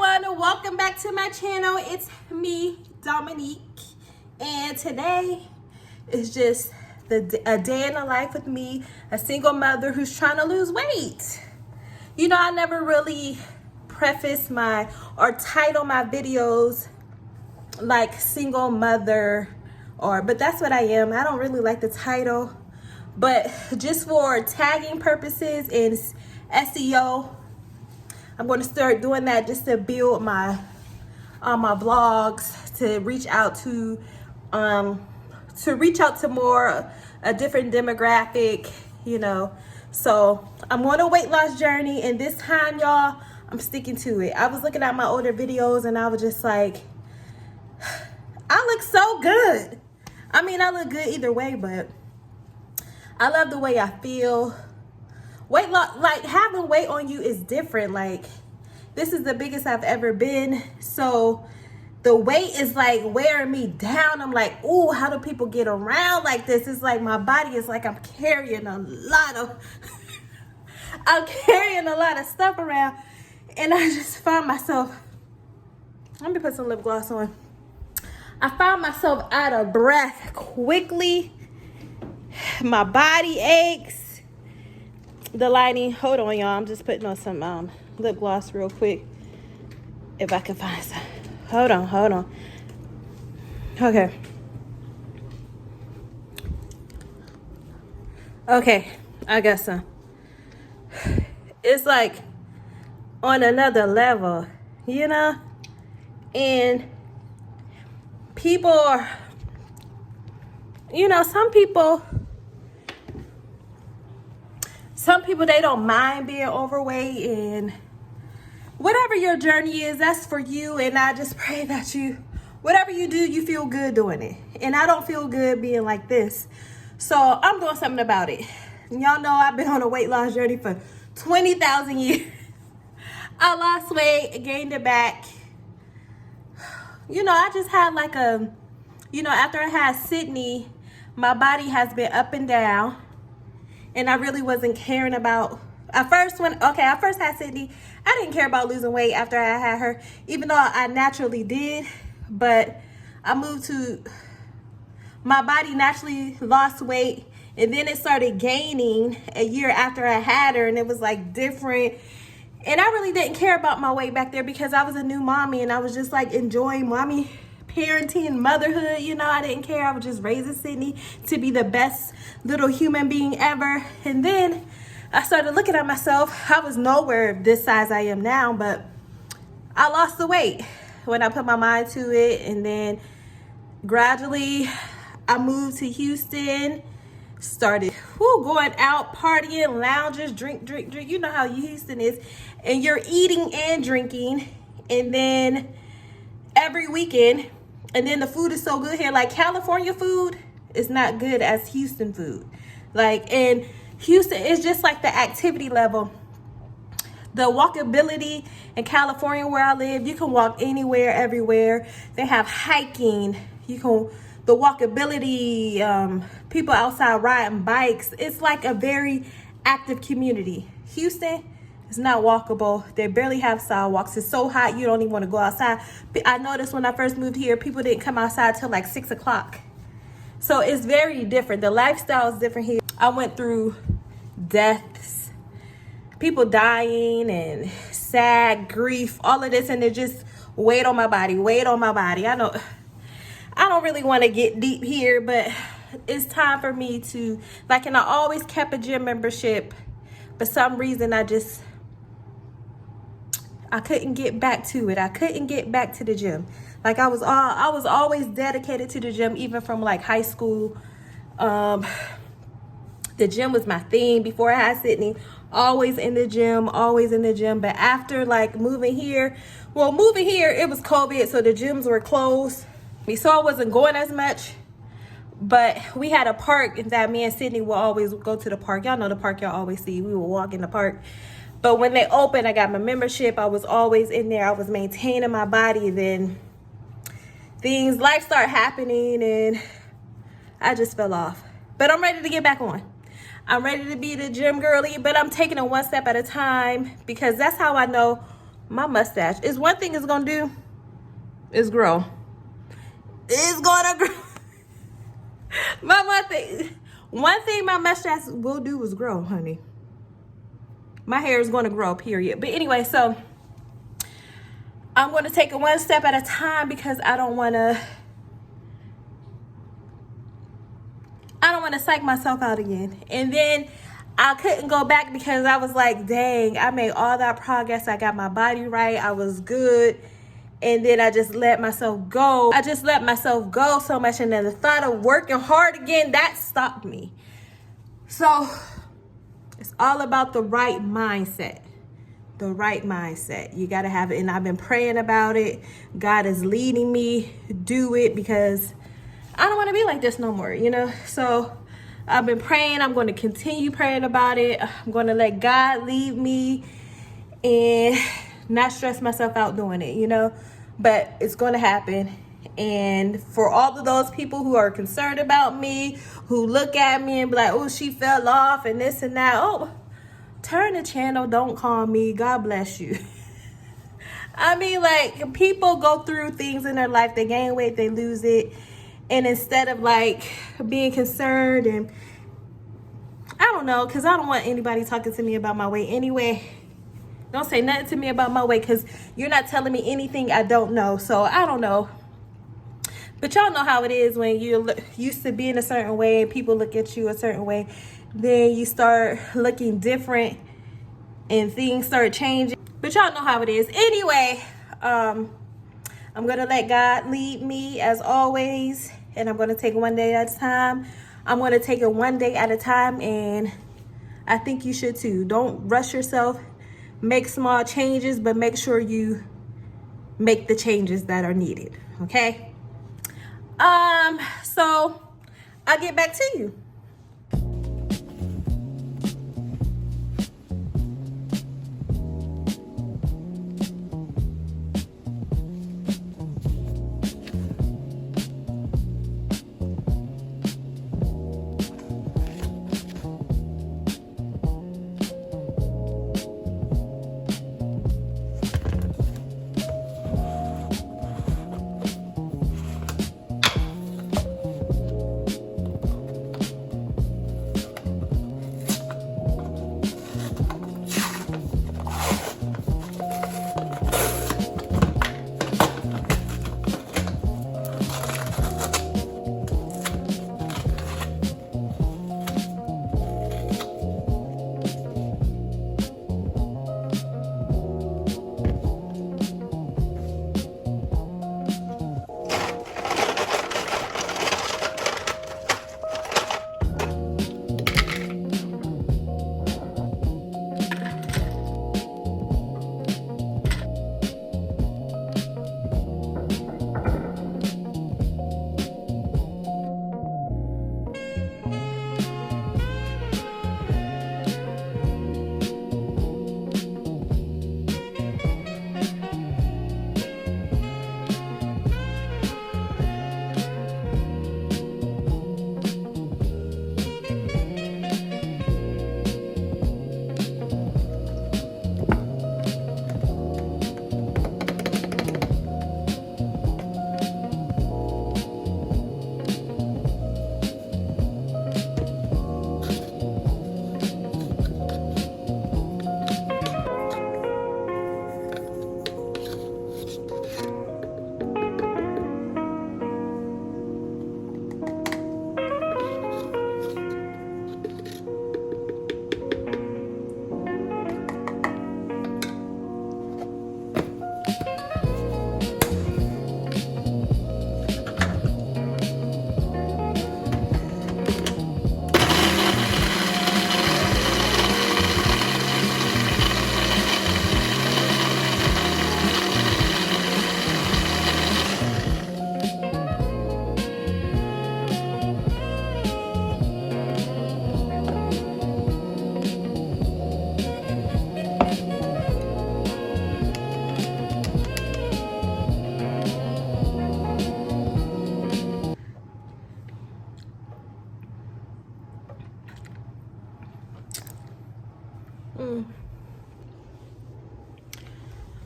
everyone, welcome back to my channel. It's me, Dominique, and today is just a day in the life with me, a single mother who's trying to lose weight. You know, I never really preface or title my videos like single mother, but that's what I am. I don't really like the title, but just for tagging purposes and SEO, I'm going to start doing that just to build my vlogs, to reach out to more a different demographic, you know. So I'm on a weight loss journey, and this time, y'all, I'm sticking to it. I was looking at my older videos and I was just like, I look so good. I mean, I look good either way, but I love the way I feel. Weight loss, like having weight on you is different. Like, this is the biggest I've ever been. So the weight is like wearing me down. I'm like, ooh, how do people get around like this? It's like my body is like I'm carrying a lot of stuff around. And I just found myself, let me put some lip gloss on. I found myself out of breath quickly. My body aches. The lighting, hold on, y'all. I'm just putting on some lip gloss real quick. If I can find some. Hold on. Okay, I got some. It's like on another level, you know? And people are, you know, some people, they don't mind being overweight, and whatever your journey is, that's for you. And I just pray that whatever you do, you feel good doing it. And I don't feel good being like this. So I'm doing something about it. And y'all know I've been on a weight loss journey for 20,000 years. I lost weight, gained it back. You know, I just had like after I had Sydney, my body has been up and down. And I really wasn't caring about, I first had Sydney, I didn't care about losing weight after I had her, even though I naturally did. But my body naturally lost weight, and then it started gaining a year after I had her, and it was like different. And I really didn't care about my weight back there because I was a new mommy, and I was just like enjoying mommy parenting, motherhood. You know, I didn't care. I was just raising Sydney to be the best little human being ever. And then I started looking at myself. I was nowhere this size I am now, but I lost the weight when I put my mind to it. And then gradually I moved to Houston, started going out, partying, lounges, drink. You know how Houston is. And you're eating and drinking. And then every weekend, and then the food is so good here. Like, California food is not good as Houston food. Like, in Houston, it's just like the activity level. The walkability in California where I live, you can walk anywhere, everywhere. They have hiking. The walkability, people outside riding bikes. It's like a very active community. Houston, it's not walkable. They barely have sidewalks. It's so hot, you don't even want to go outside. I noticed when I first moved here, people didn't come outside till like 6 o'clock. So it's very different. The lifestyle is different here. I went through deaths, people dying, and sad, grief, all of this, and it just weighed on my body. I don't really want to get deep here, but it's time for me to, like, and I always kept a gym membership. For some reason, I couldn't get back to it. I couldn't get back to the gym. Like, I was always dedicated to the gym, even from like high school. The gym was my thing before I had Sydney. Always in the gym. But after like moving here, it was COVID, so the gyms were closed. So I wasn't going as much. But we had a park that me and Sydney will always go to the park. Y'all know the park y'all always see. We will walk in the park. But when they opened, I got my membership. I was always in there. I was maintaining my body. Then life started happening, and I just fell off. But I'm ready to get back on. I'm ready to be the gym girly, but I'm taking it one step at a time, because that's how I know my mustache. Is one thing it's gonna do is grow. It's gonna grow. One thing my mustache will do is grow, honey. My hair is gonna grow, period. But anyway, so I'm gonna take it one step at a time because I don't wanna psych myself out again. And then I couldn't go back because I was like, dang, I made all that progress. I got my body right. I was good. And then I just let myself go. I just let myself go so much. And then the thought of working hard again, that stopped me. So it's all about the right mindset. The right mindset. You got to have it. And I've been praying about it. God is leading me to do it because I don't want to be like this no more, you know? So I've been praying. I'm going to continue praying about it. I'm going to let God lead me and not stress myself out doing it, you know? But it's going to happen. And for all of those people who are concerned about me, who look at me and be like, oh, she fell off and this and that. Oh, turn the channel. Don't call me. God bless you. I mean, like, people go through things in their life. They gain weight, they lose it. And instead of like being concerned and I don't know, because I don't want anybody talking to me about my weight anyway. Don't say nothing to me about my weight because you're not telling me anything I don't know. So I don't know. But y'all know how it is when you're used to being a certain way and people look at you a certain way. Then you start looking different and things start changing. But y'all know how it is. Anyway, I'm going to let God lead me as always. And I'm going to take it one day at a time. I'm going to take it one day at a time. And I think you should too. Don't rush yourself. Make small changes, but make sure you make the changes that are needed. Okay? So I'll get back to you.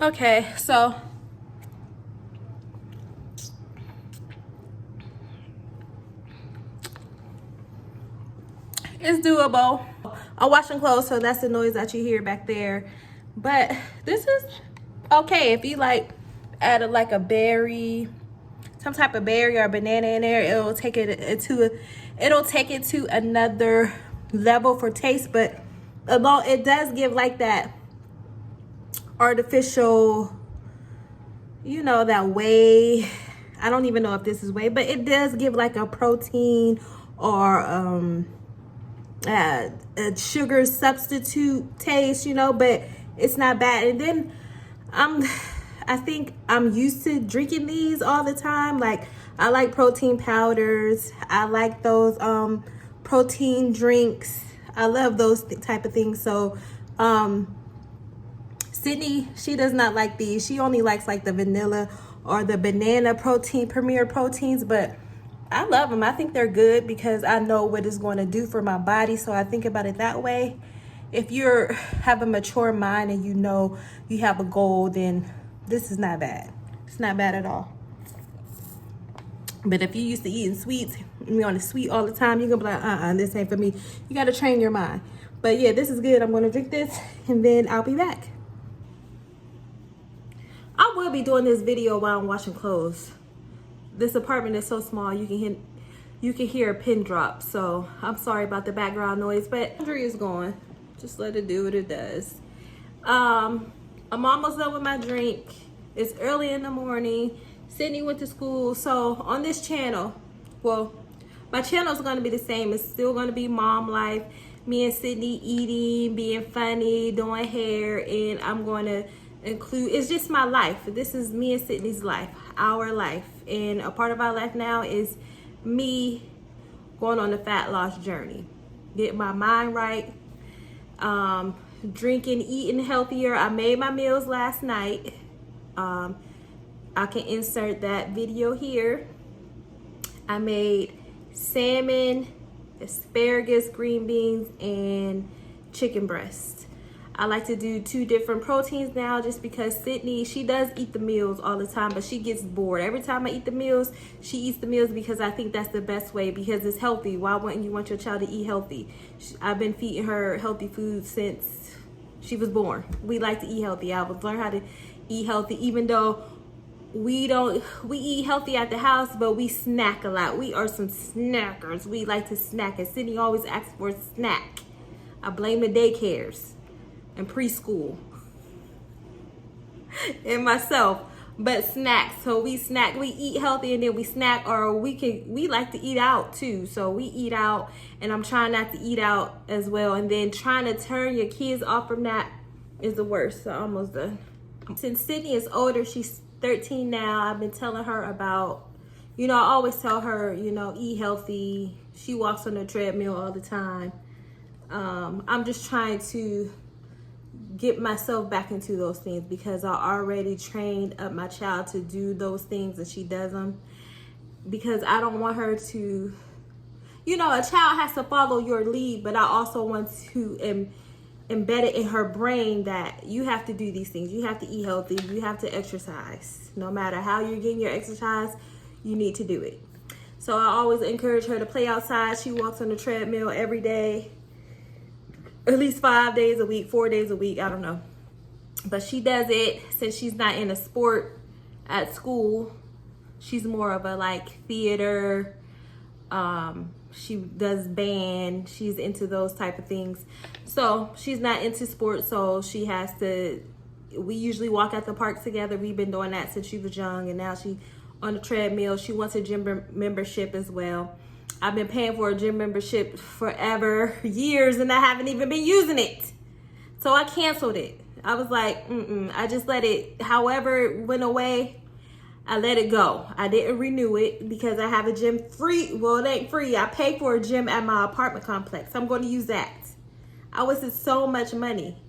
Okay, so it's doable. I'm washing clothes, so that's the noise that you hear back there. But this is okay if you like add like a berry, some type of berry or banana in there. It'll take it to another level for taste. But although it does give like that artificial, you know, that whey. I don't even know if this is whey, but it does give like a protein or a sugar substitute taste, you know, but it's not bad. And then I think I'm used to drinking these all the time. Like I like protein powders. I like those protein drinks. I love those type of things. So Sydney, she does not like these. She only likes like the vanilla or the banana protein, Premier Proteins, but I love them. I think they're good because I know what it's going to do for my body. So I think about it that way. If you have a mature mind and you know you have a goal, then this is not bad. It's not bad at all. But if you're used to eating sweets, you on the sweet all the time, you're going to be like, this ain't for me. You got to train your mind. But yeah, this is good. I'm going to drink this and then I'll be back. I will be doing this video while I'm washing clothes. This apartment is so small, you can hear a pin drop. So I'm sorry about the background noise, but laundry is going. Just let it do what it does. I'm almost done with my drink. It's early in the morning. Sydney went to school. So on this channel, well, my channel is going to be the same. It's still going to be mom life. Me and Sydney eating, being funny, doing hair, and I'm going to include, it's just my life. This is me and Sydney's life, our life. And a part of our life now is me going on the fat loss journey. Get my mind right. Drinking, eating healthier. I made my meals last night. I can insert that video here. I made salmon, asparagus, green beans, and chicken breast. I like to do 2 different proteins now just because Sydney, she does eat the meals all the time, but she gets bored. Every time I eat the meals, she eats the meals because I think that's the best way because it's healthy. Why wouldn't you want your child to eat healthy? I've been feeding her healthy food since she was born. We like to eat healthy. I was learning how to eat healthy even though we eat healthy at the house, but we snack a lot. We are some snackers. We like to snack, and Sydney always asks for a snack. I blame the daycares and preschool and myself, but snacks. So we snack, we eat healthy, and then we snack, or we like to eat out too. So we eat out, and I'm trying not to eat out as well. And then trying to turn your kids off from that is the worst. So almost done. Since Sydney is older, she's 13 now. I've been telling her about, I always tell her, eat healthy. She walks on the treadmill all the time. I'm just trying to get myself back into those things because I already trained up my child to do those things, and she does them because I don't want her to, a child has to follow your lead, but I also want to embed it in her brain that you have to do these things. You have to eat healthy. You have to exercise. No matter how you're getting your exercise, you need to do it. So I always encourage her to play outside. She walks on the treadmill every day, at least 5 days a week, 4 days a week, I don't know. But she does it since she's not in a sport at school. She's more of a like theater. She does band. She's into those type of things. So she's not into sports, so she has to, we usually walk at the park together. We've been doing that since she was young, and now she on the treadmill. She wants a gym membership as well. I've been paying for a gym membership forever, years, and I haven't even been using it. So I canceled it. I was like, I just let it, however it went away, I let it go. I didn't renew it because I have a gym free. Well, it ain't free. I pay for a gym at my apartment complex. I'm going to use that. I wasted so much money.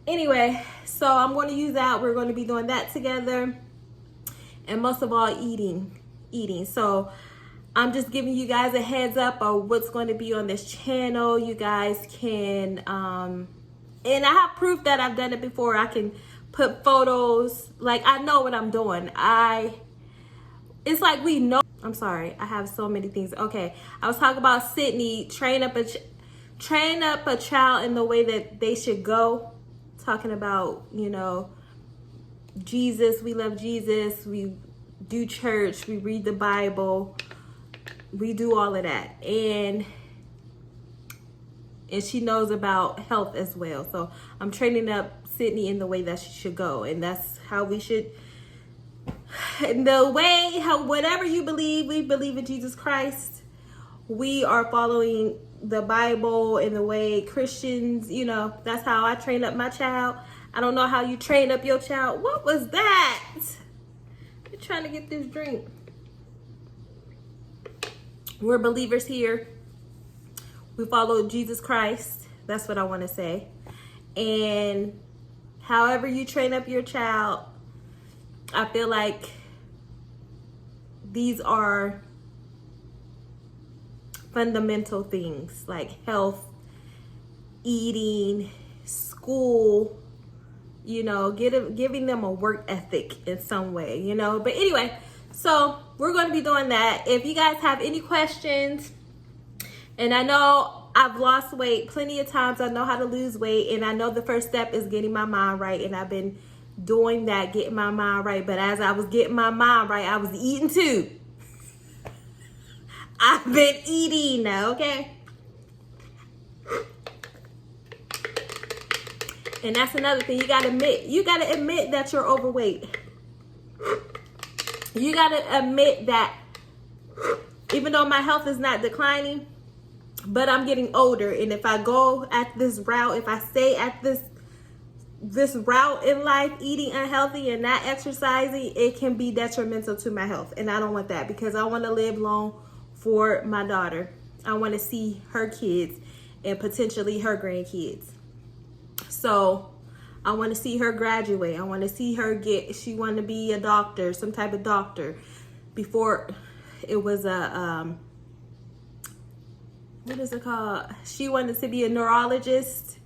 Anyway, so I'm going to use that. We're going to be doing that together. And most of all, eating. So I'm just giving you guys a heads up of what's going to be on this channel. You guys can, and I have proof that I've done it before. I can put photos. Like, I know what I'm doing. It's like we know. I'm sorry, I have so many things. Okay, I was talking about Sydney, train up a child in the way that they should go. Talking about, you know, Jesus, we love Jesus, we do church, we read the Bible, we do all of that. And she knows about health as well. So I'm training up Sydney in the way that she should go. And that's how we should, the way, how, whatever you believe, we believe in Jesus Christ. We are following the Bible in the way Christians, you know, that's how I train up my child. I don't know how you train up your child. What was that? You're trying to get this drink. We're believers here. We follow Jesus Christ. That's what I want to say. And however you train up your child, I feel like these are fundamental things like health, eating, school, you know, giving them a work ethic in some way, you know. But anyway, so we're going to be doing that. If you guys have any questions, and I know I've lost weight plenty of times, I know how to lose weight, and I know the first step is getting my mind right, and I've been doing that, getting my mind right. But as I was getting my mind right, I was eating too. I've been eating now, okay? And that's another thing. You gotta admit that you're overweight. You gotta admit that even though my health is not declining, but I'm getting older. And if I go at this route, if I stay at this route in life, eating unhealthy and not exercising, it can be detrimental to my health. And I don't want that, because I want to live long for my daughter. I want to see her kids and potentially her grandkids. So I want to see her graduate. I want to see her she wanted to be a doctor, some type of doctor. Before it was a, what is it called? She wanted to be a neurologist.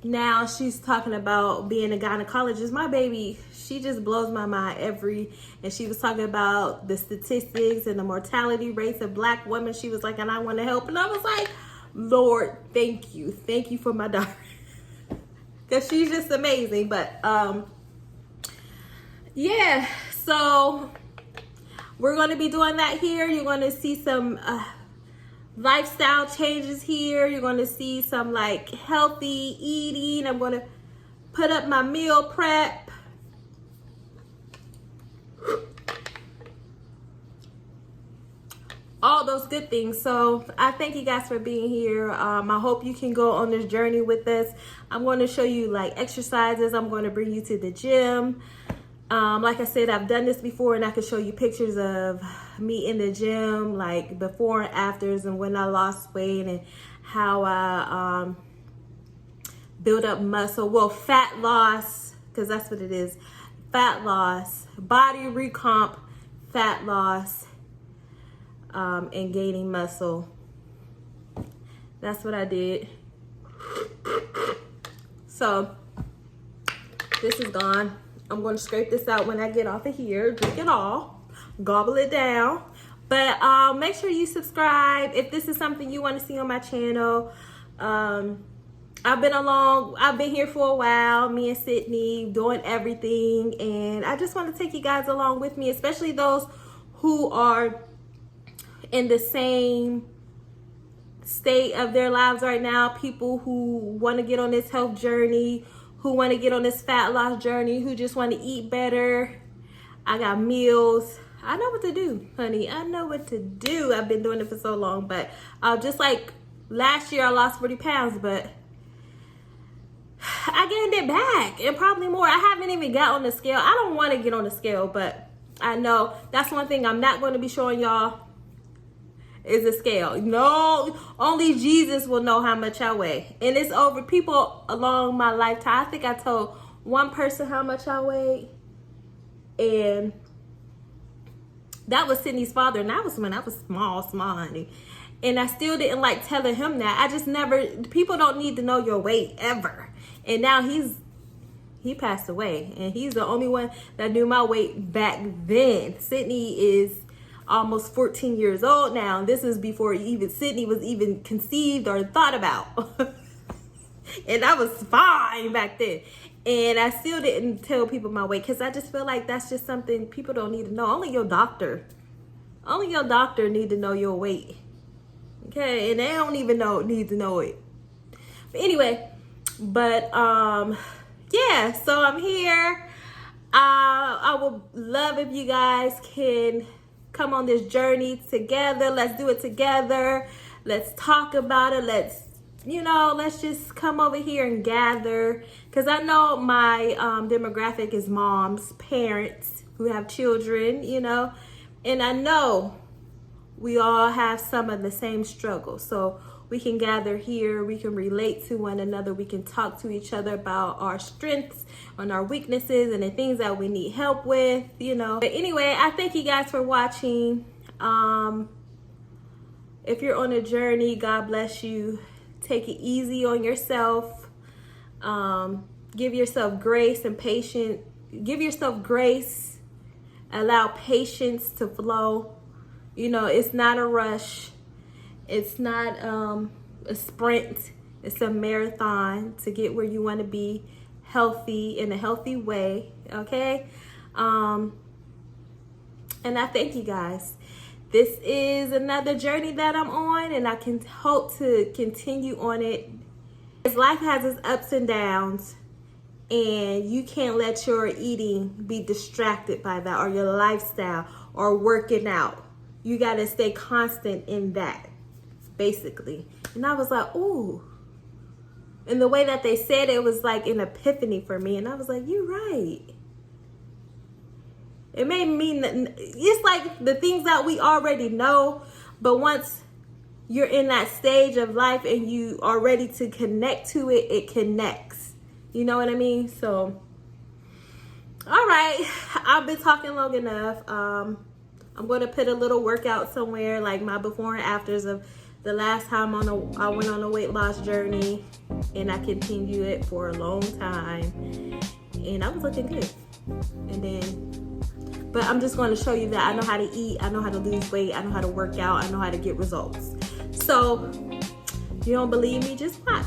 Now she's talking about being a gynecologist. My baby, she just blows my mind and she was talking about the statistics and the mortality rates of Black women. She was like, and I want to help. And I was like, Lord, thank you. Thank you for my daughter. Because she's just amazing. But yeah, so we're going to be doing that here. You're going to see some lifestyle changes here. You're going to see some like healthy eating. I'm going to put up my meal prep. All those good things. So I thank you guys for being here. I hope you can go on this journey with us. I'm going to show you like exercises. I'm going to bring you to the gym. Like I said, I've done this before, and I can show you pictures of me in the gym, like before and afters, and when I lost weight and how I build up muscle. Well, fat loss, because that's what it is. Fat loss, body recomp, fat loss, and gaining muscle. That's what I did. So this is gone. I'm going to scrape this out when I get off of here. Drink it all. Gobble it down. But make sure you subscribe if this is something you want to see on my channel. I've been here for a while, me and Sydney, doing everything. And I just want to take you guys along with me, especially those who are in the same state of their lives right now. People who want to get on this health journey, who want to get on this fat loss journey, who just want to eat better. I got meals. I know what to do, honey. I know what to do. I've been doing it for so long. But just like last year, I lost 40 pounds, but I gained it back and probably more. I haven't even got on the scale. I don't want to get on the scale, but I know that's one thing I'm not going to be showing y'all is a scale. No, only Jesus will know how much I weigh. And it's over. People along my lifetime, I think I told one person how much I weighed, and that was Sydney's father, and that was when I was small, honey. And I still didn't like telling him that. I just never, people don't need to know your weight ever. And now he's he passed away, and he's the only one that knew my weight back then. Sydney is almost 14 years old now. This is before even Sydney was even conceived or thought about. And I was fine back then. And I still didn't tell people my weight because I just feel like that's just something people don't need to know. Only your doctor need to know your weight. Okay, and they don't even need to know it. But anyway, yeah, so I'm here. I would love if you guys can come on this journey together. Let's do it together. Let's talk about it. Let's just come over here and gather. Because I know my demographic is moms, parents who have children, and I know we all have some of the same struggles. So we can gather here, we can relate to one another, we can talk to each other about our strengths and our weaknesses and the things that we need help with, But anyway, I thank you guys for watching. If you're on a journey, God bless you. Take it easy on yourself. Give yourself grace and patience. Give yourself grace. Allow patience to flow. It's not a rush. It's not a sprint. It's a marathon to get where you want to be, healthy, in a healthy way. Okay? And I thank you guys. This is another journey that I'm on, and I can hope to continue on it. As life has its ups and downs, and you can't let your eating be distracted by that, or your lifestyle, or working out. You got to stay constant in that, basically. And I was like, ooh. And the way that they said it was like an epiphany for me. And I was like, you're right. It made me mean that it's like the things that we already know, but once you're in that stage of life and you are ready to connect to it, it connects. You know what I mean? So, all right, I've been talking long enough. I'm going to put a little workout somewhere, like my before and afters of the last time I went on a weight loss journey, and I continued it for a long time, and I was looking good. But I'm just going to show you that I know how to eat, I know how to lose weight, I know how to work out, I know how to get results. So, if you don't believe me, just watch.